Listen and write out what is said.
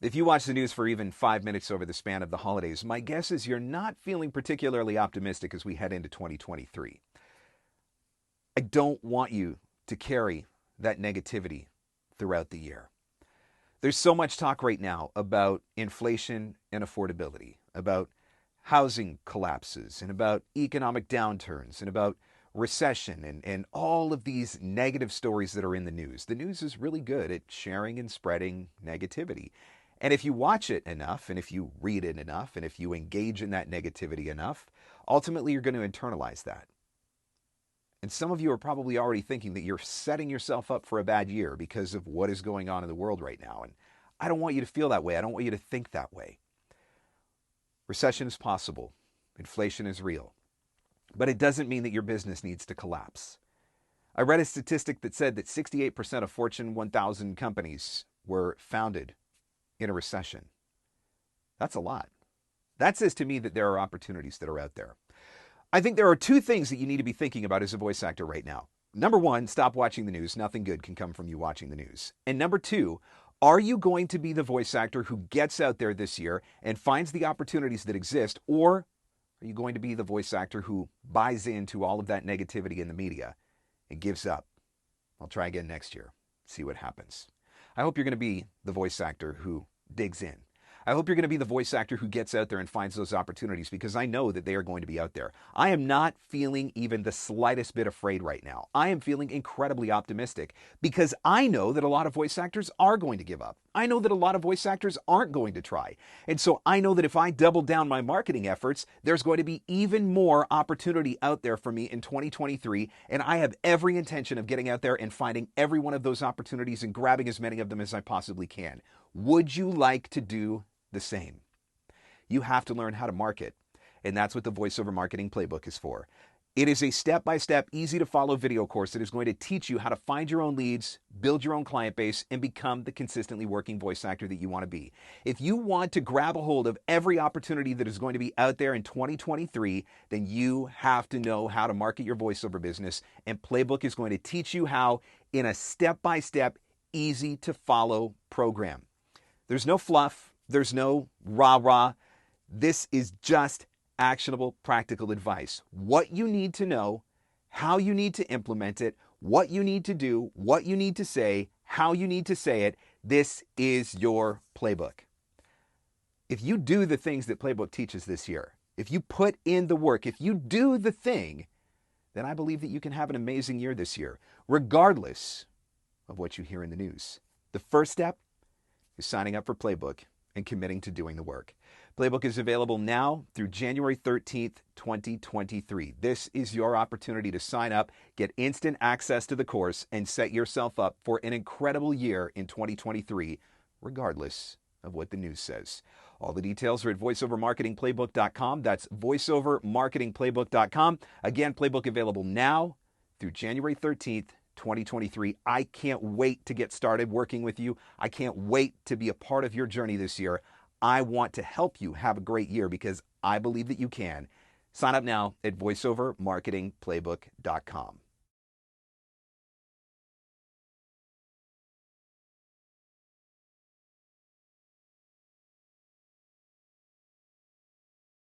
If you watch the news for even 5 minutes over the span of the holidays, my guess is you're not feeling particularly optimistic as we head into 2023. I don't want you to carry that negativity throughout the year. There's so much talk right now about inflation and affordability, about housing collapses, and about economic downturns, and about recession, and all of these negative stories that are in the news. The news is really good at sharing and spreading negativity. And if you watch it enough, and if you read it enough, and if you engage in that negativity enough, ultimately you're going to internalize that. And some of you are probably already thinking that you're setting yourself up for a bad year because of what is going on in the world right now. And I don't want you to feel that way. I don't want you to think that way. Recession is possible. Inflation is real. But it doesn't mean that your business needs to collapse. I read a statistic that said that 68% of Fortune 1000 companies were founded in a recession. That's a lot. That says to me that there are opportunities that are out there. I think there are two things that you need to be thinking about as a voice actor right now. Number one, stop watching the news. Nothing good can come from you watching the news. And number two, are you going to be the voice actor who gets out there this year and finds the opportunities that exist, or are you going to be the voice actor who buys into all of that negativity in the media and gives up? I'll try again next year. See what happens. I hope you're going to be the voice actor who digs in. I hope you're going to be the voice actor who gets out there and finds those opportunities, because I know that they are going to be out there. I am not feeling even the slightest bit afraid right now. I am feeling incredibly optimistic because I know that a lot of voice actors are going to give up. I know that a lot of voice actors aren't going to try. And so I know that if I double down my marketing efforts, there's going to be even more opportunity out there for me in 2023. And I have every intention of getting out there and finding every one of those opportunities and grabbing as many of them as I possibly can. Would you like to do the same? You have to learn how to market, and that's what the VoiceOver Marketing Playbook is for. It is a step-by-step, easy-to-follow video course that is going to teach you how to find your own leads, build your own client base, and become the consistently working voice actor that you want to be. If you want to grab a hold of every opportunity that is going to be out there in 2023, then you have to know how to market your voiceover business, and Playbook is going to teach you how in a step-by-step, easy-to-follow program. There's no fluff. There's no rah-rah. This is just actionable, practical advice. What you need to know, how you need to implement it, what you need to do, what you need to say, how you need to say it. This is your playbook. If you do the things that Playbook teaches this year, if you put in the work, if you do the thing, then I believe that you can have an amazing year this year, regardless of what you hear in the news. The first step is signing up for Playbook and committing to doing the work. Playbook is available now through January 13th, 2023. This is your opportunity to sign up, get instant access to the course, and set yourself up for an incredible year in 2023, regardless of what the news says. All the details are at voiceovermarketingplaybook.com. That's voiceovermarketingplaybook.com. Again, Playbook available now through January 13th, 2023. I can't wait to get started working with you. I can't wait to be a part of your journey this year. I want to help you have a great year because I believe that you can. Sign up now at voiceovermarketingplaybook.com.